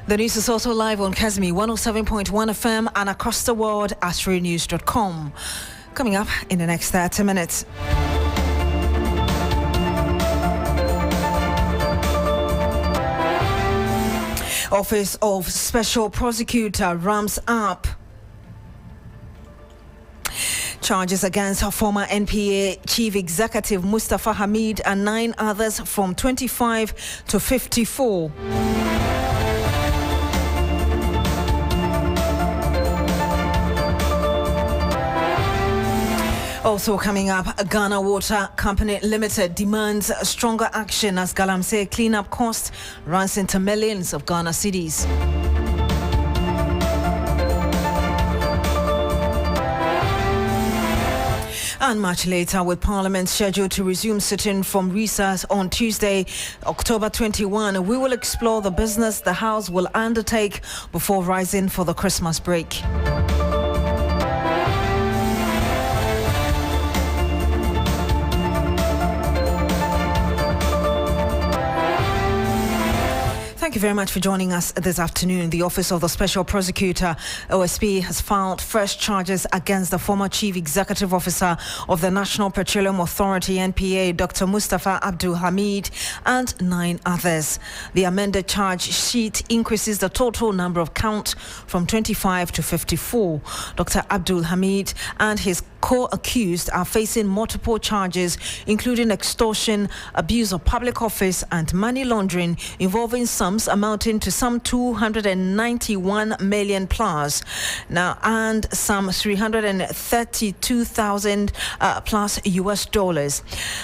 The news is also live on Kazmi 107.1 FM and across the world at AfriNews.com. Coming up in the next 30 minutes. Office of Special Prosecutor ramps up charges against former NPA Chief Executive Mustafa Hamid and 9 others from 25 to 54. Also coming up, Ghana Water Company Limited demands stronger action as Galamsey cleanup cost runs into millions of Ghana cedis. And much later, with Parliament scheduled to resume sitting from recess on Tuesday, October 21, we will explore the business the House will undertake before rising for the Christmas break. Thank you very much for joining us this afternoon. The Office of the Special Prosecutor, OSP, has filed fresh charges against the former Chief Executive Officer of the National Petroleum Authority, NPA, Dr. Mustafa Abdul Hamid, and 9 others. The amended charge sheet increases the total number of counts from 25 to 54. Dr. Abdul Hamid and his co-accused are facing multiple charges, including extortion, abuse of public office, and money laundering involving sums amounting to some 291 million plus now, and some 332,000 plus US dollars.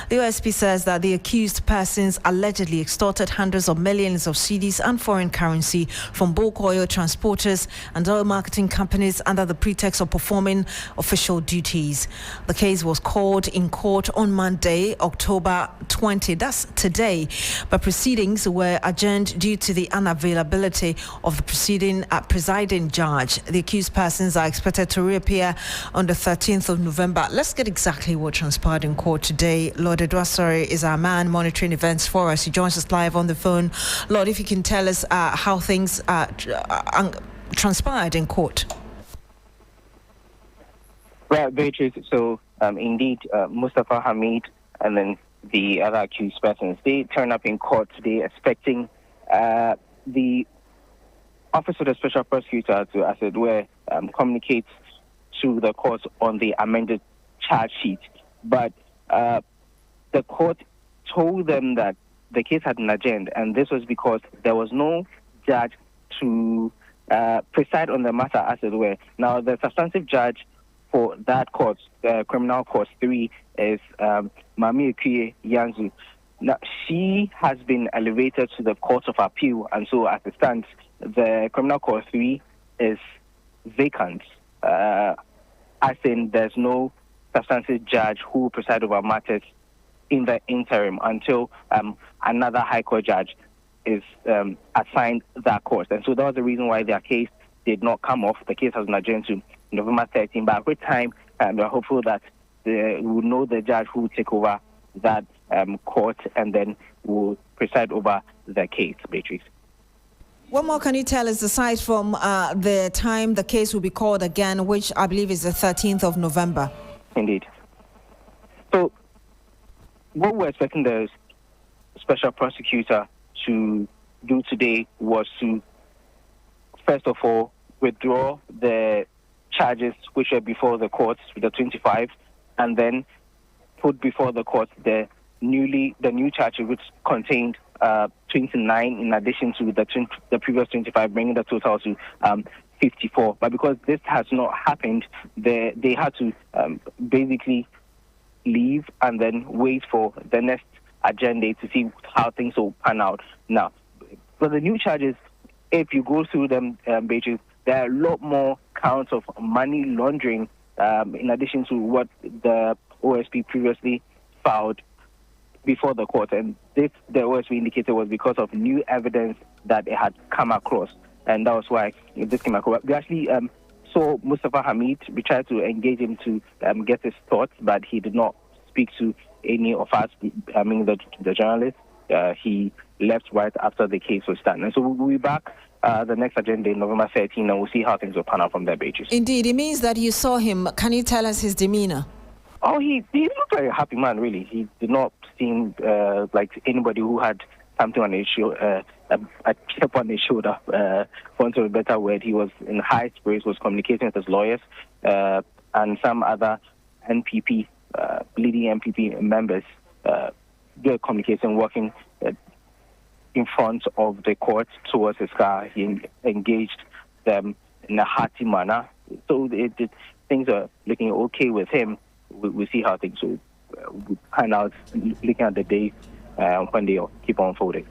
The OSP says that the accused persons allegedly extorted hundreds of millions of cedis and foreign currency from bulk oil transporters and oil marketing companies under the pretext of performing official duties. The case was called in court on Monday, October 20. That's today. But proceedings were adjourned due to the unavailability of the presiding judge. The accused persons are expected to reappear on the 13th of November. Let's get exactly what transpired in court today. Lord Edwasori is our man monitoring events for us. He joins us live on the phone. Lord, if you can tell us how things transpired in court. Right, Beatrice. So, indeed, Mustafa Hamid and then the other accused persons, they turn up in court today expecting the Office of the Special Prosecutor to, as it were, communicate to the court on the amended charge sheet. But the court told them that the case had an agenda, and this was because there was no judge to preside on the matter, as it were. Now, the substantive judge for that court, Criminal Court 3, is Mami Ekuye Yanzu. Now, she has been elevated to the Court of Appeal, and so as it stands, the Criminal Court 3 is vacant. As in, there's no substantive judge who will preside over matters in the interim until another High Court judge is assigned that court. And so that was the reason why their case did not come off. The case has been adjourned to November 13, but every time we're hopeful that we will know the judge who will take over that court and then will preside over the case, Beatrice. What more can you tell us aside from the time the case will be called again, which I believe is the 13th of November? Indeed. So what we're expecting the special prosecutor to do today was to, first of all, withdraw the charges which were before the court, the 25, and then put before the court the new charges which contained 29 in addition to the previous 25, bringing the total to 54. But because this has not happened, they had to basically leave and then wait for the next agenda to see how things will pan out. Now, for the new charges, if you go through them, Beatrice, there are a lot more counts of money laundering in addition to what the OSP previously filed before the court. And this, the OSP indicated, was because of new evidence that it had come across. And that was why this came across. We actually saw Mustafa Hamid. We tried to engage him to get his thoughts, but he did not speak to any of us, the journalists. He left right after the case was done. And so we'll be back the next agenda in November 13, and we'll see how things will pan out from there, Beatrice. Indeed, it means that you saw him. Can you tell us his demeanor? Oh, he looked like a happy man, really. He did not seem like anybody who had something on his shoulder, a chip on his shoulder, for want of a better word. He was in high spirits, was communicating with his lawyers and some other NPP, leading NPP members, good communication, working in front of the court towards his car. He engaged them in a hearty manner. So things are looking okay with him. We'll see how things will pan out, looking at the day when they keep on unfolding.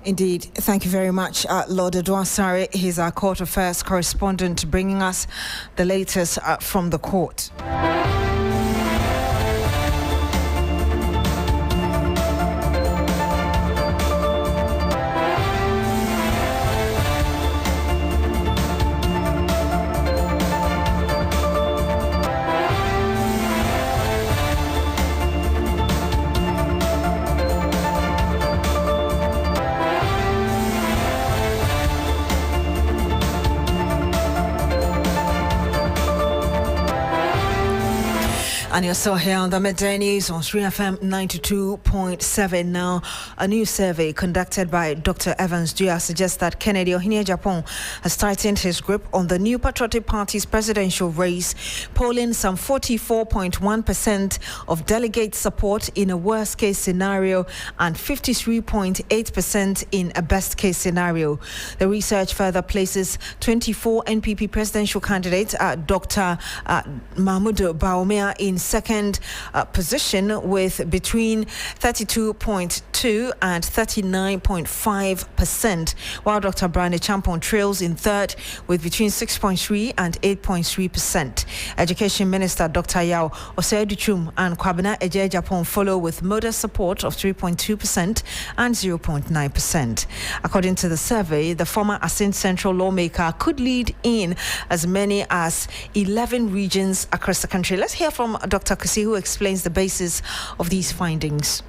Indeed. Thank you very much, Lord Adwasare. He's our court affairs correspondent, bringing us the latest from the court. And you're still here on the Midday News on 3FM 92.7 now. A new survey conducted by Dr. Evans Dua suggests that Kennedy Ohene Japan has tightened his grip on the New Patriotic Party's presidential race, polling some 44.1% of delegate support in a worst-case scenario and 53.8% in a best-case scenario. The research further places 24 NPP presidential candidates, Dr. Mahmoud Bawumia in second position with between 32.2 and 39.5%, while Dr. Brian Champon trails in third with between 6.3 and 8.3%. Education Minister Dr. Yao Osei-Duchum and Kwabena Ejie-Japon follow with modest support of 3.2% and 0.9%. According to the survey, the former Assin Central lawmaker could lead in as many as 11 regions across the country. Let's hear from Dr. Kusi, who explains the basis of these findings.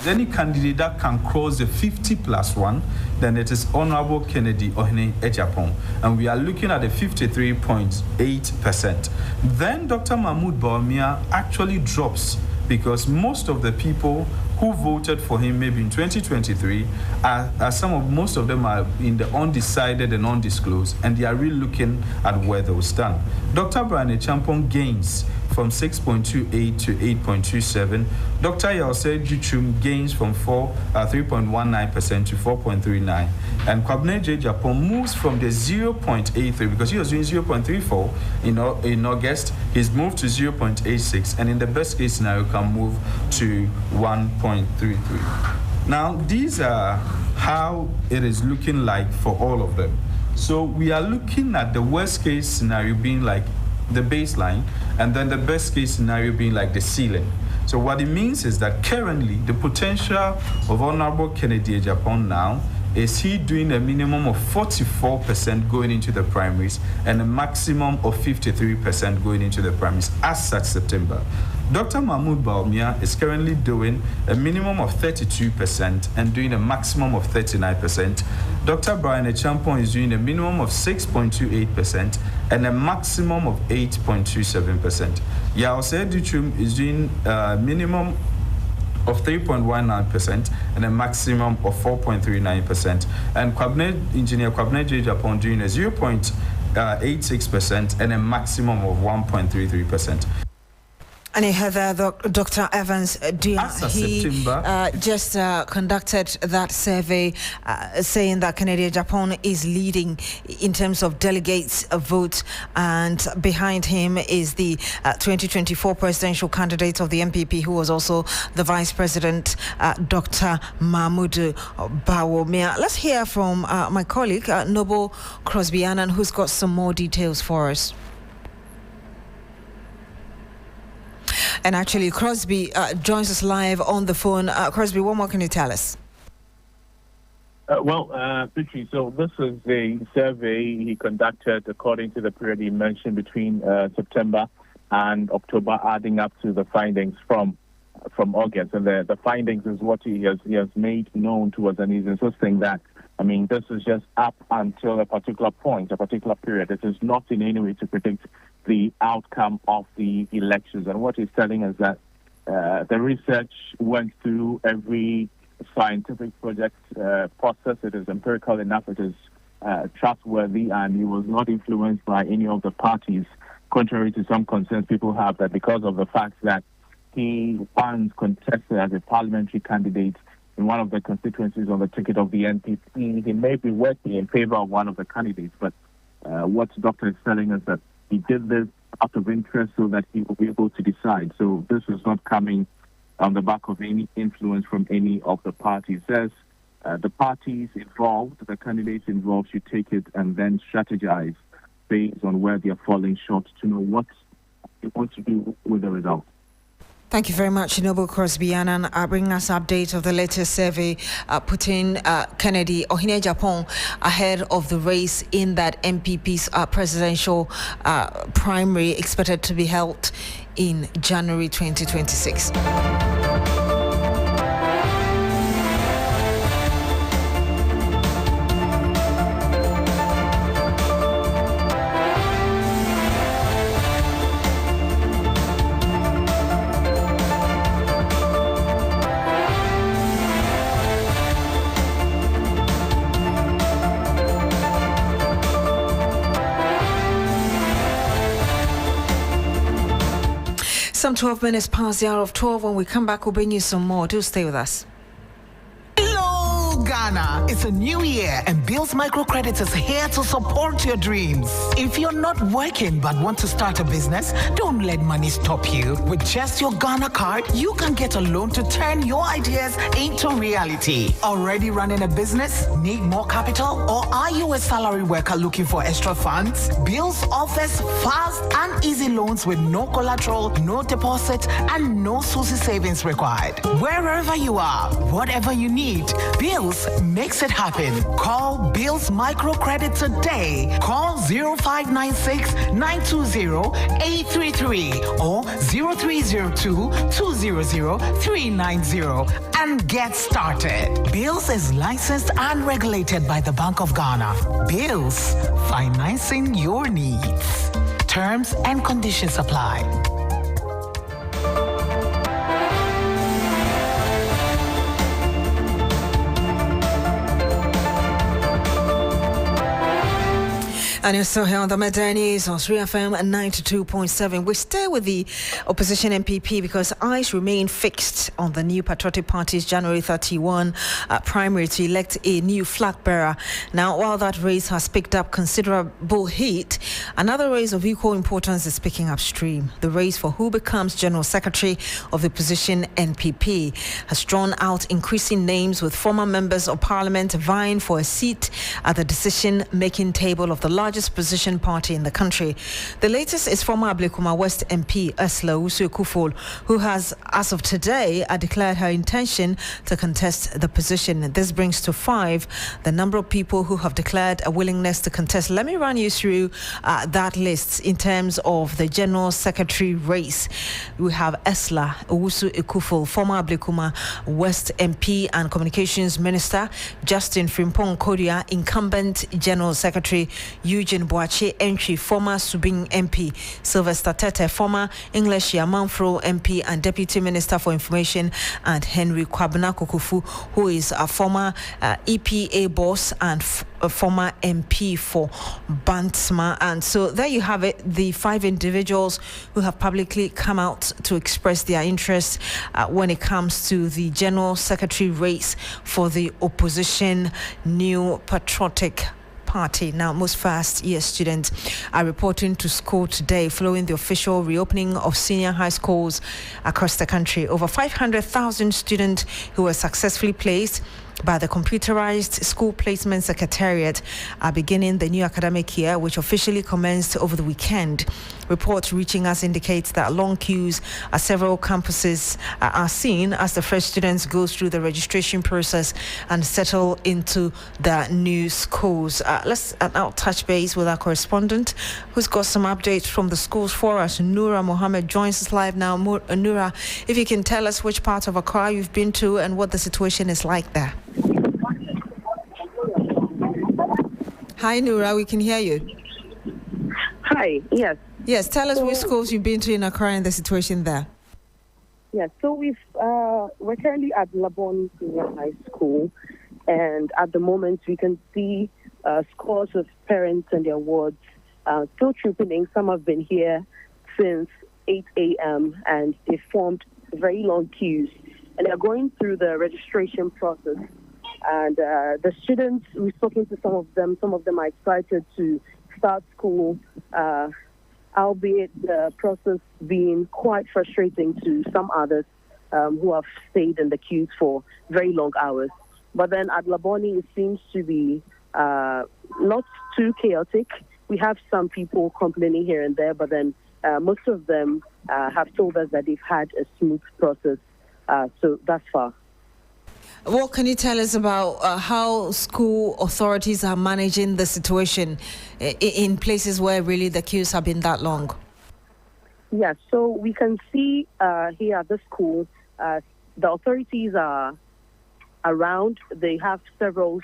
Any candidate that can cross the 50+1, then it is Honorable Kennedy Ohene Ejapon, and we are looking at the 53.8%. Then Dr. Mahmoud Bawumia actually drops because most of the people who voted for him maybe in 2023 most of them are in the undecided and undisclosed, and they are really looking at where they will stand. Dr. Brian Champon gains from 6.28 to 8.27. Dr. Yao Osei-Duchum gains from 3.19% to 4.39. And Kwabena Ejie-Japon moves from the 0.83, because he was doing 0.34 in August. He's moved to 0.86, and in the best case scenario can move to 1.33. Now, these are how it is looking like for all of them. So we are looking at the worst case scenario being like the baseline, and then the best case scenario being like the ceiling. So what it means is that currently the potential of Honorable Kennedy Ejapon now is he doing a minimum of 44% going into the primaries and a maximum of 53% going into the primaries as such September. Dr. Mahmoud Bawumia is currently doing a minimum of 32% and doing a maximum of 39%. Dr. Brian Champon is doing a minimum of 6.28% and a maximum of 8.27%. Yao Osei-Duchum is doing a minimum of 3.19% and a maximum of 4.39%. And Engineer Kwabena Ejie-Japon doing a 0.86% and a maximum of 1.33%. And you heard Dr. Evans Dua. He just conducted that survey saying that Kennedy Ejie-Japon is leading in terms of delegates vote, and behind him is the 2024 presidential candidate of the MPP, who was also the vice president, Dr. Mahmoud Bawumia. Let's hear from my colleague, Noble Crosby-Annan, who's got some more details for us. And actually, Crosby joins us live on the phone. Crosby, what more can you tell us? Beatrice, so this is a survey he conducted according to the period he mentioned between September and October, adding up to the findings from from August, and the findings is what he has made known to us, and he's insisting that, I mean, this is just up until a particular point, a particular period. It is not in any way to predict the outcome of the elections. And what he's telling us that the research went through every scientific project process. It is empirical enough. It is trustworthy, and he was not influenced by any of the parties, contrary to some concerns people have that because of the fact that he once contested as a parliamentary candidate in one of the constituencies on the ticket of the NPP, he may be working in favor of one of the candidates. But what the doctor is telling us that he did this out of interest so that he will be able to decide. So this is not coming on the back of any influence from any of the parties. Says the parties involved, the candidates involved should take it and then strategize based on where they are falling short to know what they want to do with the result. Thank you very much, Noble Crosby, and bringing us update of the latest survey putting Kennedy Ohine Japan ahead of the race in that MPP's presidential primary expected to be held in January 2026. Some 12 minutes past the hour of 12. When we come back, we'll bring you some more. Do stay with us. Hello, Ghana. It's a new year, and Bills Microcredit is here to support your dreams. If you're not working but want to start a business, don't let money stop you. With just your Ghana card, you can get a loan to turn your ideas into reality. Already running a business? Need more capital? Or are you a salary worker looking for extra funds? Bills offers fast and easy loans with no collateral, no deposit, and no SUSI savings required. Wherever you are, whatever you need, Bills makes it happen. Call Bills Microcredit today. Call 0596 920 833 or 0302 200 390 and get started. Bills is licensed and regulated by the Bank of Ghana. Bills, financing your needs. Terms and conditions apply. And you're still here on the Medani's on 3FM and 92.7. We stay with the opposition MPP because eyes remain fixed on the New Patriotic Party's January 31 primary to elect a new flag bearer. Now, while that race has picked up considerable heat, another race of equal importance is picking up steam. The race for who becomes General Secretary of the opposition NPP has drawn out increasing names, with former members of Parliament vying for a seat at the decision-making table of the largest opposition party in the country. The latest is former Ablekuma West MP Esla Owusu-Ekuful, who has, as of today, declared her intention to contest the position. This brings to 5 the number of people who have declared a willingness to contest. Let me run you through that list in terms of the General Secretary race. We have Esla Owusu-Ekuful, former Ablekuma West MP and Communications Minister; Justin Frimpong Kodia, incumbent General Secretary; Eugene Boache Entry, former Subing MP; Sylvester Tete, former English Yamanfro MP and Deputy Minister for Information; and Henry Kwabena Kokufu, who is a former EPA boss and former MP for Bantsma. And so there you have it, the 5 individuals who have publicly come out to express their interest when it comes to the General Secretary race for the opposition New Patriotic Party. Now, most first-year students are reporting to school today following the official reopening of senior high schools across the country. Over 500,000 students who were successfully placed by the computerized school placement secretariat are beginning the new academic year, which officially commenced over the weekend. Reports reaching us indicates that long queues at several campuses are seen as the fresh students go through the registration process and settle into the new schools. Let's now touch base with our correspondent who's got some updates from the schools for us. Noura Mohammed joins us live now. Noura, if you can tell us which part of Accra you've been to and what the situation is like there. Hi, Noura, we can hear you. Hi, yes. Yes, tell us which schools you've been to in Accra and the situation there. Yes, so we're currently at Labon Senior High School, and at the moment we can see scores of parents and their wards still trooping in. Some have been here since 8 a.m. and they formed very long queues, and they're going through the registration process. And the students, we're talking to some of them are excited to start school, albeit the process being quite frustrating to some others who have stayed in the queues for very long hours. But then at Laboni, it seems to be not too chaotic. We have some people complaining here and there, but then most of them have told us that they've had a smooth process so thus far. What can you tell us about how school authorities are managing the situation in places where really the queues have been that long? Yeah, so we can see here at the school, the authorities are around. They have several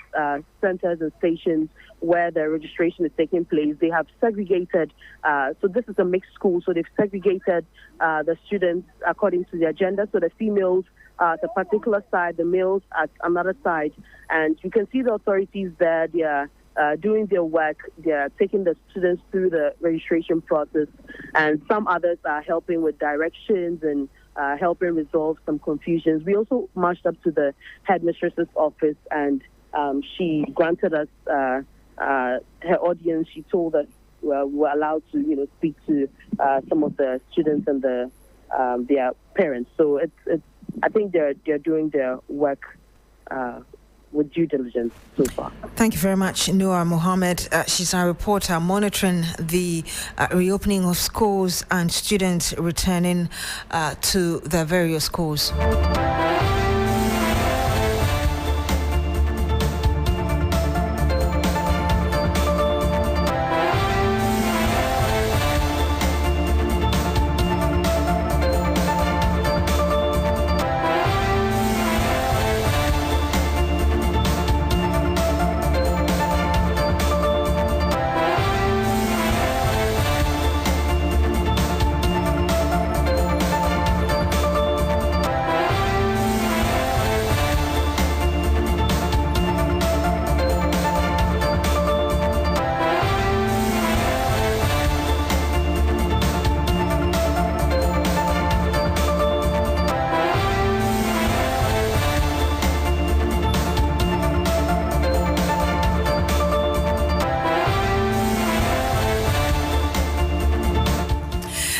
centers and stations where the registration is taking place. They have segregated, so this is a mixed school, so they've segregated the students according to their gender. So the females at a particular side, the males at another side. And you can see the authorities there. They are doing their work. They are taking the students through the registration process. And some others are helping with directions and helping resolve some confusions. We also marched up to the headmistress's office, and she granted us her audience. She told us we were allowed to, speak to some of the students and their parents. So I think they're doing their work with due diligence so far. Thank you very much, Noura Mohammed. She's our reporter monitoring the reopening of schools and students returning to their various schools.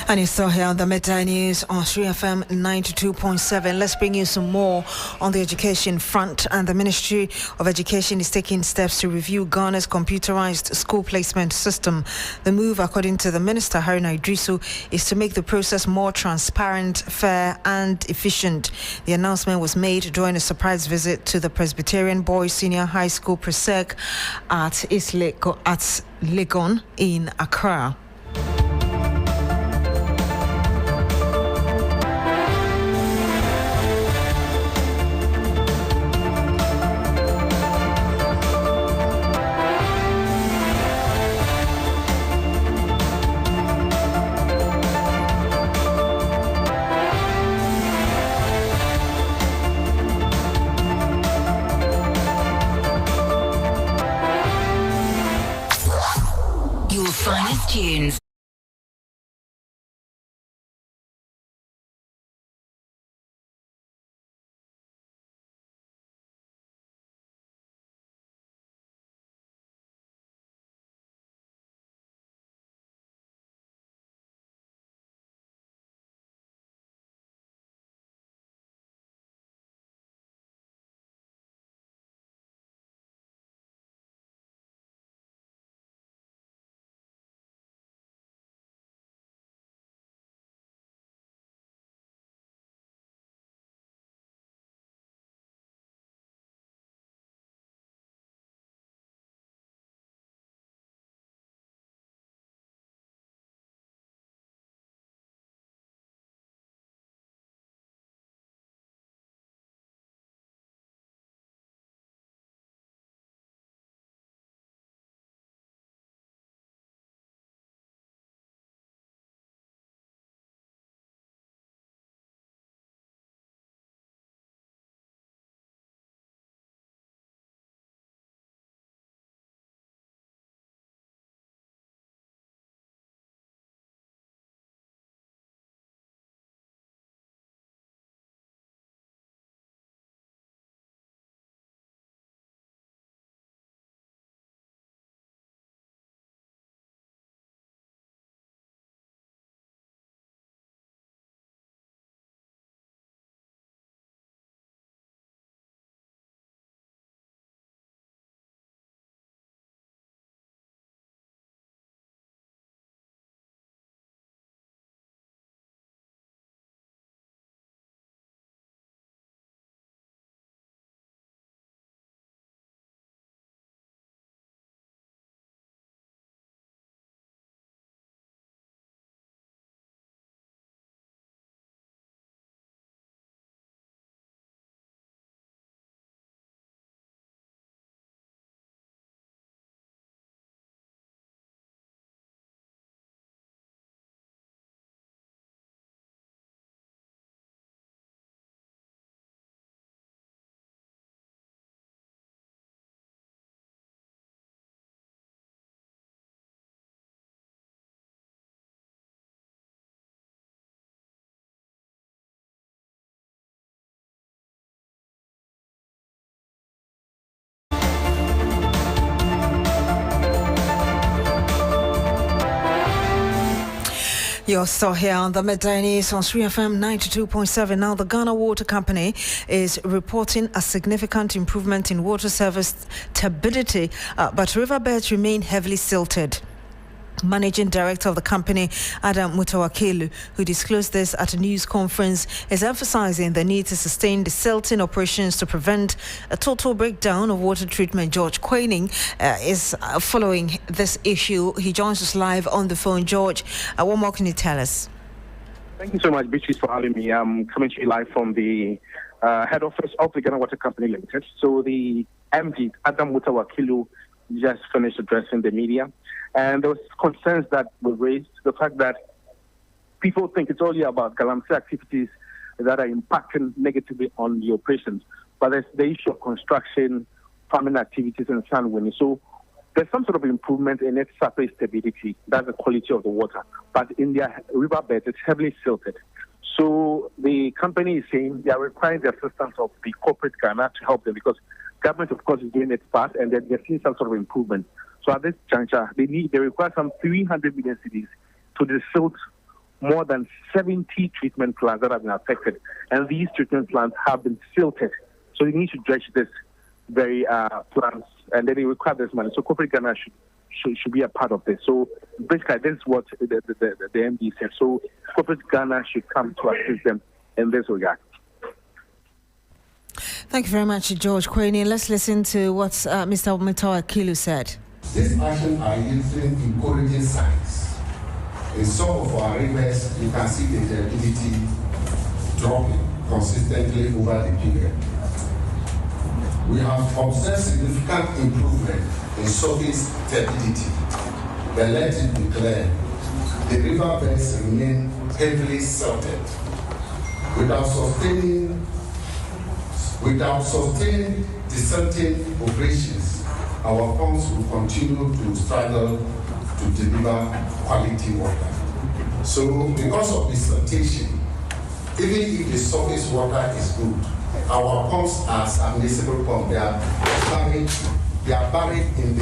And you're still here on the Midday News on 3FM 92.7. Let's bring you some more on the education front. And the Ministry of Education is taking steps to review Ghana's computerized school placement system. The move, according to the Minister, Haruna Idrisu, is to make the process more transparent, fair and efficient. The announcement was made during a surprise visit to the Presbyterian Boys Senior High School, Presec, at Legon in Accra. Your finest tunes. You're still here on the Midday News on 3FM 92.7. Now, the Ghana Water Company is reporting a significant improvement in water service turbidity, but riverbeds remain heavily silted. Managing Director of the company, Adam Mutawakilu, who disclosed this at a news conference, is emphasizing the need to sustain the silting operations to prevent a total breakdown of water treatment. George Quaining is following this issue. He joins us live on the phone. George, what more can you tell us? Thank you so much, Beatrice, for having me. I'm coming to you live from the head office of the Ghana Water Company Limited. So the MD, Adam Mutawakilu, just finished addressing the media. And there was concerns that were raised, the fact that people think it's only about galamsey activities that are impacting negatively on the operations. But there's the issue of construction, farming activities, and sand winning. So there's some sort of improvement in its surface stability. That's the quality of the water. But in their riverbed, it's heavily silted. So the company is saying they are requiring the assistance of the corporate Ghana to help them, because government, of course, is doing its part, and they're seeing some sort of improvement. So at this juncture, they require some 300 million cedis to desilt more than 70 treatment plants that have been affected. And these treatment plants have been silted. So they need to dredge this very plants, and then they require this money. So corporate Ghana should be a part of this. So basically, this is what the MD said. So corporate Ghana should come to assist them in this regard. Thank you very much, George Quaining. Let's listen to what Mr. Mutawakilu said. This action are yielding encouraging signs. In some of our rivers, you can see the turbidity dropping consistently over the period. We have observed significant improvement in surface turbidity, but let it be clear, the riverbeds remain heavily silted. Without sustaining desilting operations, our pumps will continue to struggle to deliver quality water. So because of the siltation, even if the surface water is good, our pumps are submersible pumps. They are buried in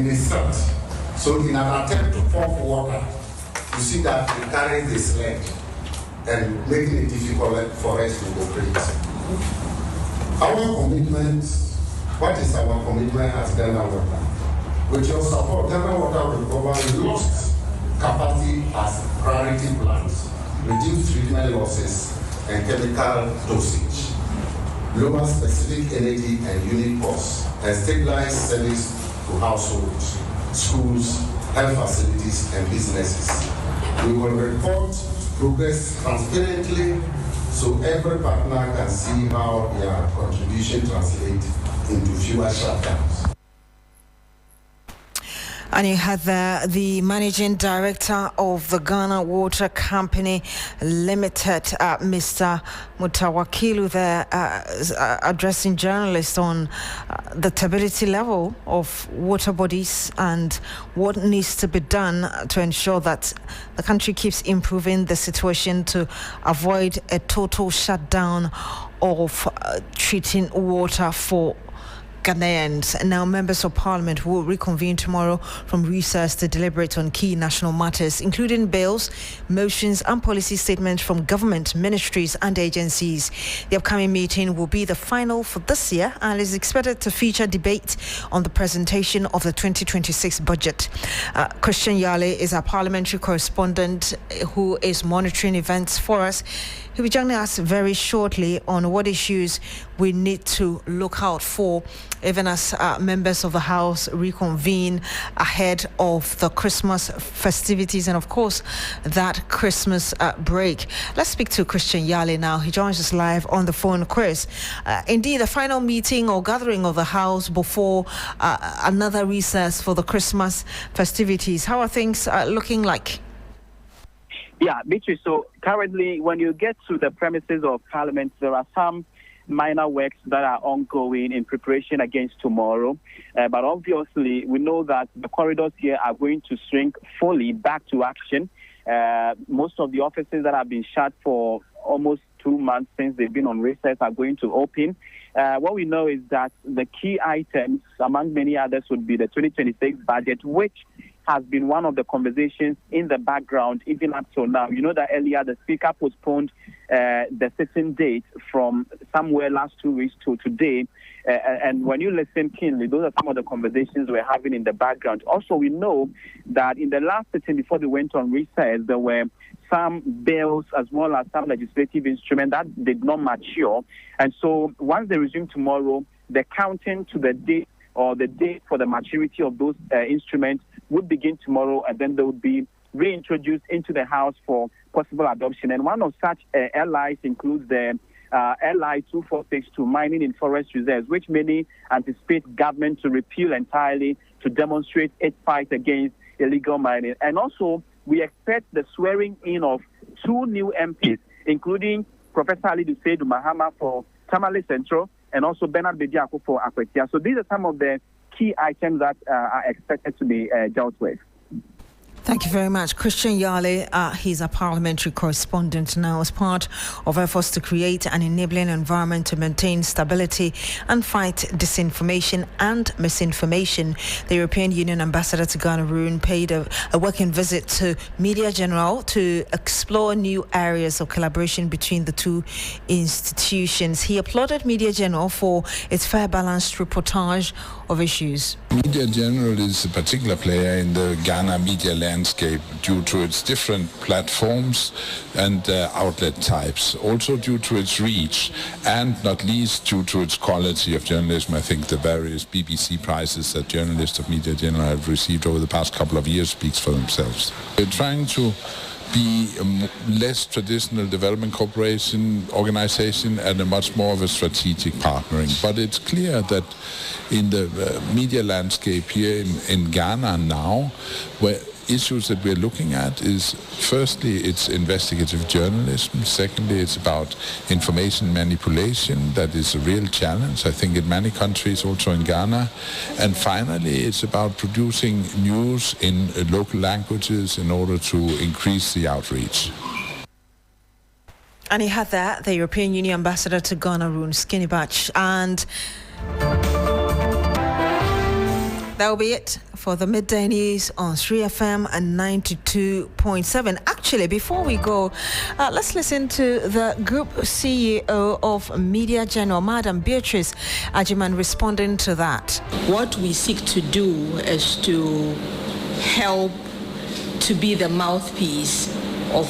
the silt. So in an attempt to pump water, you see that it carries the sludge and making it difficult for us to operate. Our commitment, what is our commitment as Ghana Water? With your support, Ghana Water will recover lost capacity as priority plants, reduce treatment losses and chemical dosage, lower specific energy and unit costs, and stabilize service to households, schools, health facilities, and businesses. We will report progress transparently so every partner can see how their contribution translates into fewer shutdowns. And you had the Managing Director of the Ghana Water Company Limited, Mr. Mutawakilu, there addressing journalists on the turbidity level of water bodies and what needs to be done to ensure that the country keeps improving the situation to avoid a total shutdown of treating water for Ghanaians. Now, members of parliament will reconvene tomorrow from recess to deliberate on key national matters, including bills, motions, and policy statements from government, ministries, and agencies. The upcoming meeting will be the final for this year and is expected to feature debate on the presentation of the 2026 budget. Christian Yale is our parliamentary correspondent who is monitoring events for us. He'll be joining us very shortly on what issues we need to look out for, even as members of the House reconvene ahead of the Christmas festivities and, of course, that Christmas break. Let's speak to Christian Yale now. He joins us live on the phone. Chris, indeed, a final meeting or gathering of the House before another recess for the Christmas festivities. How are things looking like? Yeah, Beatrice, so currently when you get to the premises of Parliament, there are some minor works that are ongoing in preparation against tomorrow. But obviously, we know that the corridors here are going to shrink fully back to action. Most of the offices that have been shut for almost 2 months since they've been on recess are going to open. What we know is that the key items, among many others, would be the 2026 budget, which has been one of the conversations in the background even up till now. You know that earlier the Speaker postponed the sitting date from somewhere last 2 weeks to today. And when you listen keenly, those are some of the conversations we're having in the background. Also, we know that in the last sitting before they went on recess, there were some bills as well as some legislative instruments that did not mature. And so once they resume tomorrow, the counting to the date or the date for the maturity of those instruments would begin tomorrow, and then they would be reintroduced into the House for possible adoption. And one of such LIs includes the LI 2462, mining in forest reserves, which many anticipate government to repeal entirely to demonstrate its fight against illegal mining. And also, we expect the swearing in of 2 new MPs, including Professor Ali Duseidu Mahama for Tamale Central and also Bernard Bediako for Akwetia. So these are some of the key items that are expected to be dealt with. Thank you very much. Christian Yale, he's a parliamentary correspondent now as part of efforts to create an enabling environment to maintain stability and fight disinformation and misinformation. The European Union ambassador to Ghana paid a working visit to Media General to explore new areas of collaboration between the two institutions. He applauded Media General for its fair, balanced reportage of issues. Media General is a particular player in the Ghana media landscape due to its different platforms and outlet types, also due to its reach, and not least due to its quality of journalism. I think the various BBC prizes that journalists of Media General have received over the past couple of years speaks for themselves. We're trying to be a less traditional development cooperation organization and a much more of a strategic partnering. But it's clear that in the media landscape here in Ghana now, where issues that we're looking at is, firstly, it's investigative journalism. Secondly, it's about information manipulation. That is a real challenge, I think, in many countries, also in Ghana. And finally, it's about producing news in local languages in order to increase the outreach. And he had that, the European Union ambassador to Ghana, Skinny Batch. And that will be it for the midday news on 3FM and 92.7. Actually, before we go, let's listen to the Group CEO of Media General, Madam Beatrice Adu, responding to that. What we seek to do is to help to be the mouthpiece of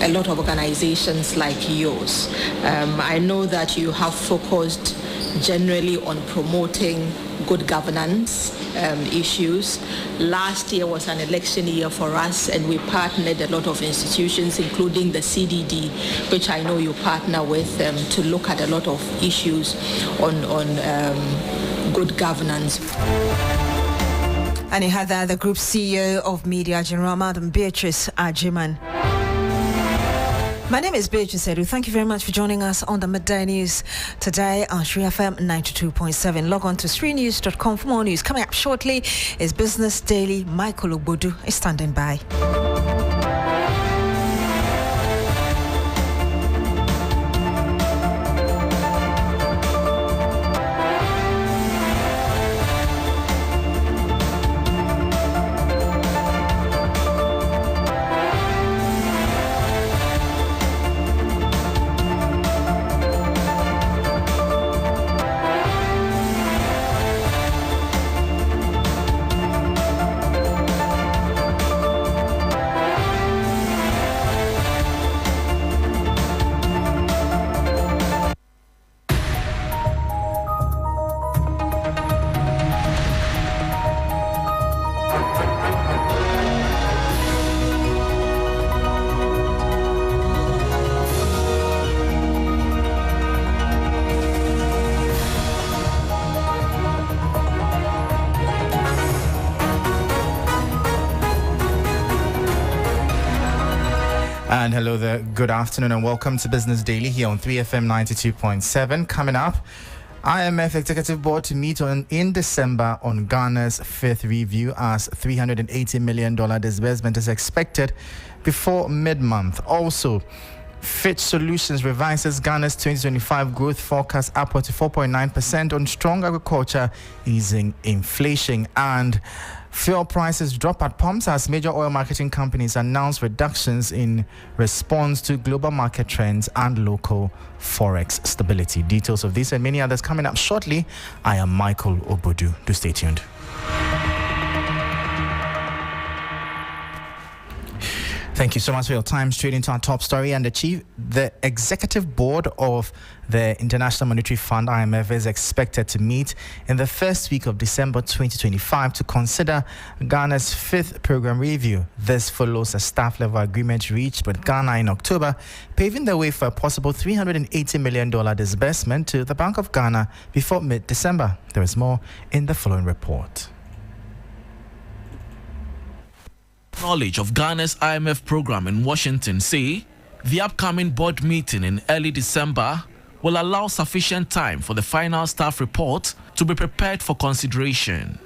a lot of organizations like yours. I know that you have focused generally on promoting good governance issues. Last year was an election year for us, and we partnered a lot of institutions, including the CDD, which I know you partner with, to look at a lot of issues on good governance. And he had that, the Group CEO of Media General, Madam Beatrice Adu. My name is Beatrice Adu. Thank you very much for joining us on the Midday News today on 3FM 92.7. Log on to 3news.com for more news. Coming up shortly is Business Daily. Michael Obodu is standing by. And hello there, good afternoon and welcome to Business Daily here on 3FM 92.7. Coming up, IMF Executive Board to meet in December on Ghana's fifth review as $380 million disbursement is expected before mid-month. Also, Fitch Solutions revises Ghana's 2025 growth forecast upward to 4.9% on strong agriculture, easing inflation, and fuel prices drop at pumps as major oil marketing companies announce reductions in response to global market trends and local forex stability. Details of this and many others coming up shortly. I am Michael Obodu. Do stay tuned. Thank you so much for your time. Straight into our top story. And the executive board of the International Monetary Fund, IMF, is expected to meet in the first week of December 2025 to consider Ghana's fifth program review. This follows a staff-level agreement reached with Ghana in October, paving the way for a possible $380 million disbursement to the Bank of Ghana before mid-December. There is more in the following report. Knowledge of Ghana's IMF program in Washington say the upcoming board meeting in early December will allow sufficient time for the final staff report to be prepared for consideration.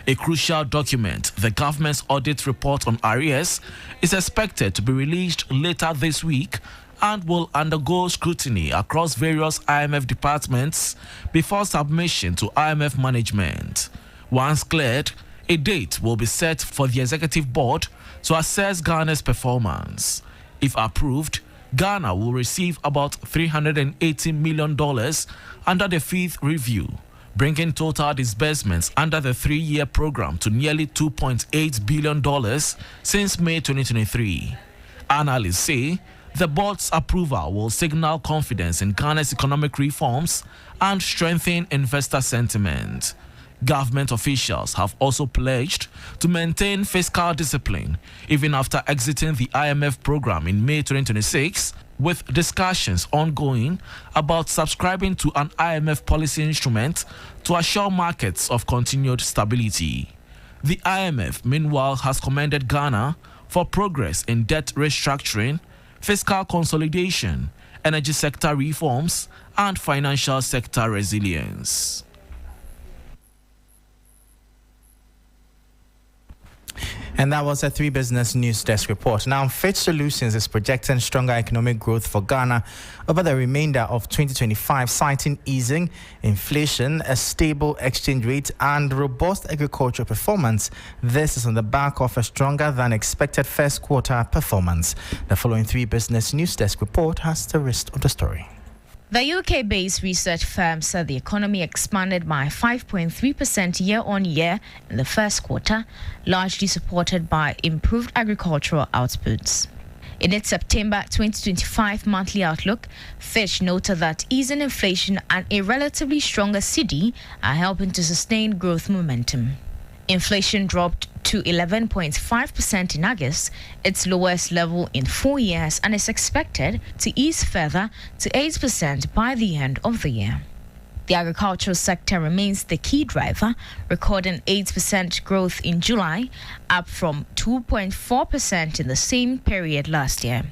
A crucial document, the government's audit report on arrears, is expected to be released later this week and will undergo scrutiny across various IMF departments before submission to IMF management. Once cleared, a date will be set for the executive board to assess Ghana's performance. If approved, Ghana will receive about $380 million under the fifth review, bringing total disbursements under the 3-year program to nearly $2.8 billion since May 2023. Analysts say the board's approval will signal confidence in Ghana's economic reforms and strengthen investor sentiment. Government officials have also pledged to maintain fiscal discipline even after exiting the IMF program in May 2026, with discussions ongoing about subscribing to an IMF policy instrument to assure markets of continued stability. The IMF, meanwhile, has commended Ghana for progress in debt restructuring, fiscal consolidation, energy sector reforms, and financial sector resilience. And that was a 3 Business News Desk report. Now, Fitch Solutions is projecting stronger economic growth for Ghana over the remainder of 2025, citing easing inflation, a stable exchange rate, and robust agricultural performance. This is on the back of a stronger than expected first quarter performance. The following 3 Business News Desk report has the rest of the story. The UK-based research firm said the economy expanded by 5.3% year-on-year in the first quarter, largely supported by improved agricultural outputs. In its September 2025 monthly outlook, Fitch noted that easing inflation and a relatively stronger cedi are helping to sustain growth momentum. Inflation dropped to 11.5% in August, its lowest level in 4 years, and is expected to ease further to 8% by the end of the year. The agricultural sector remains the key driver, recording 8% growth in July, up from 2.4% in the same period last year.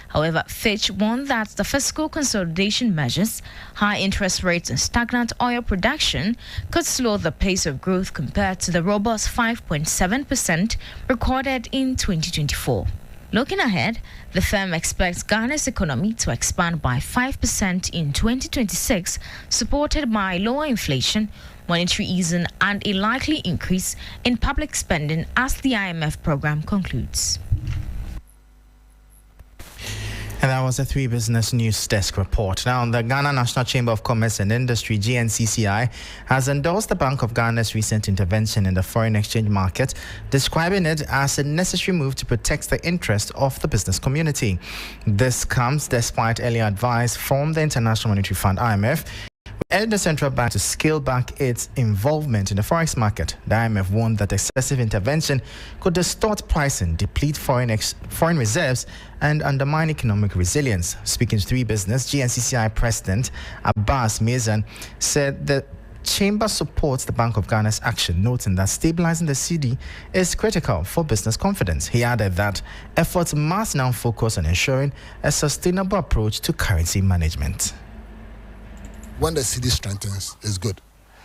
However, Fitch warned that the fiscal consolidation measures, high interest rates, and stagnant oil production could slow the pace of growth compared to the robust 5.7% recorded in 2024. Looking ahead, the firm expects Ghana's economy to expand by 5% in 2026, supported by lower inflation, monetary easing, and a likely increase in public spending as the IMF program concludes. And that was a 3 Business News Desk report. Now, the Ghana National Chamber of Commerce and Industry, GNCCI, has endorsed the Bank of Ghana's recent intervention in the foreign exchange market, describing it as a necessary move to protect the interests of the business community. This comes despite earlier advice from the International Monetary Fund, IMF, urged the central bank to scale back its involvement in the forex market. The IMF warned that excessive intervention could distort pricing, deplete foreign reserves, and undermine economic resilience. Speaking to 3 Business, GNCCI President Abbas Mezan said the Chamber supports the Bank of Ghana's action, noting that stabilizing the cedi is critical for business confidence. He added that efforts must now focus on ensuring a sustainable approach to currency management. When the cedi strengthens, is good.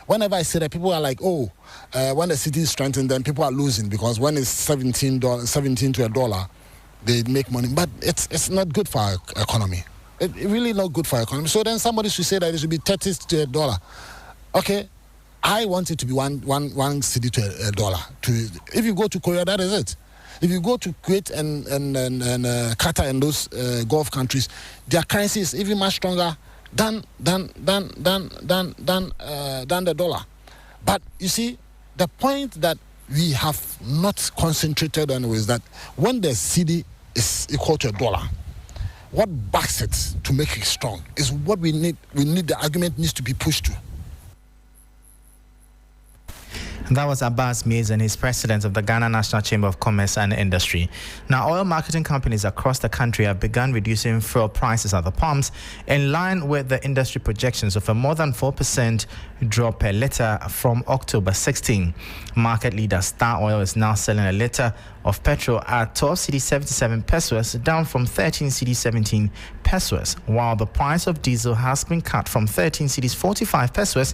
Whenever I say that, people are like, when the cedi strengthens, then people are losing, because when it's $17 to $1, they make money, but it's not good for our economy. It really not good for our economy. So then somebody should say that it should be 30 to a dollar. Okay, I want it to be one cedi to a dollar. If you go to Korea, that is it. If you go to Kuwait and Qatar and those Gulf countries, their currency is even much stronger than the dollar. But you see, the point that we have not concentrated on is that when the cedi is equal to a dollar, what backs it to make it strong is what we need. The argument needs to be pushed to. That was Abbas Miezan, he's president of the Ghana National Chamber of Commerce and Industry. Now, oil marketing companies across the country have begun reducing fuel prices at the pumps in line with the industry projections of a more than 4% drop per litre from October 16. Market leader Star Oil is now selling a litre of petrol at 12 cedi 77 pesos, down from 13 cedi 17 pesos, while the price of diesel has been cut from 13 cedis 45 pesos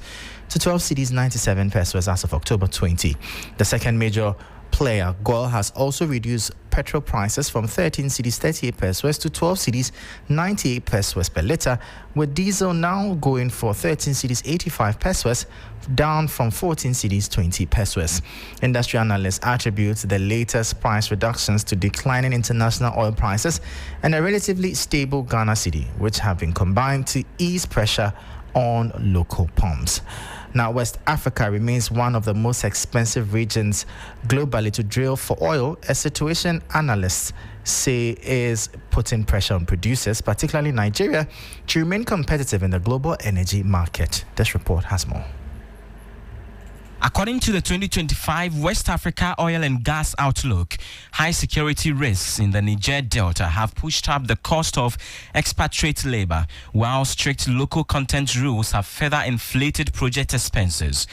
to 12 cedis 97 pesos as of October 20. The second major player, GOIL, has also reduced petrol prices from 13 cedis 38 pesos to 12 cedis 98 pesos per litre, with diesel now going for 13 cedis 85 pesos, down from 14 cedis 20 pesos. Industry analysts attribute the latest price reductions to declining international oil prices and a relatively stable Ghana cedi, which have been combined to ease pressure on local pumps. Now, West Africa remains one of the most expensive regions globally to drill for oil, a situation analysts say is putting pressure on producers, particularly Nigeria, to remain competitive in the global energy market. This report has more. According to the 2025 West Africa Oil and Gas Outlook, high security risks in the Niger Delta have pushed up the cost of expatriate labor, while strict local content rules have further inflated project expenses.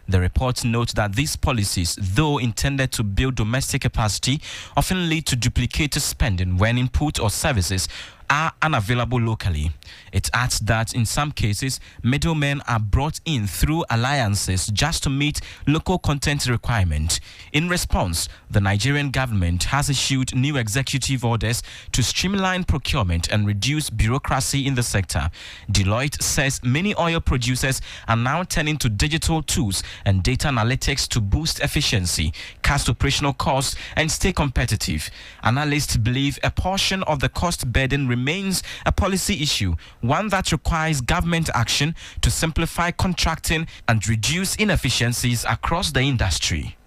The report notes that these policies, though intended to build domestic capacity, often lead to duplicated spending when input or services are unavailable locally. It adds that in some cases, middlemen are brought in through alliances just to meet local content requirements. In response, the Nigerian government has issued new executive orders to streamline procurement and reduce bureaucracy in the sector. Deloitte says many oil producers are now turning to digital tools and data analytics to boost efficiency, cut operational costs, and stay competitive. Analysts believe a portion of the cost burden remains a policy issue, one that requires government action to simplify contracting and reduce inefficiencies across the industry.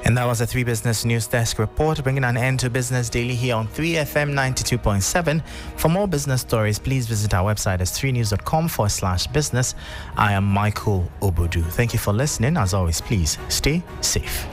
And that was a 3 Business News Desk report, bringing an end to Business Daily here on 3FM 92.7. For more business stories, please visit our website as 3news.com/business. I am Michael Obodu. Thank you for listening. As always, please stay safe.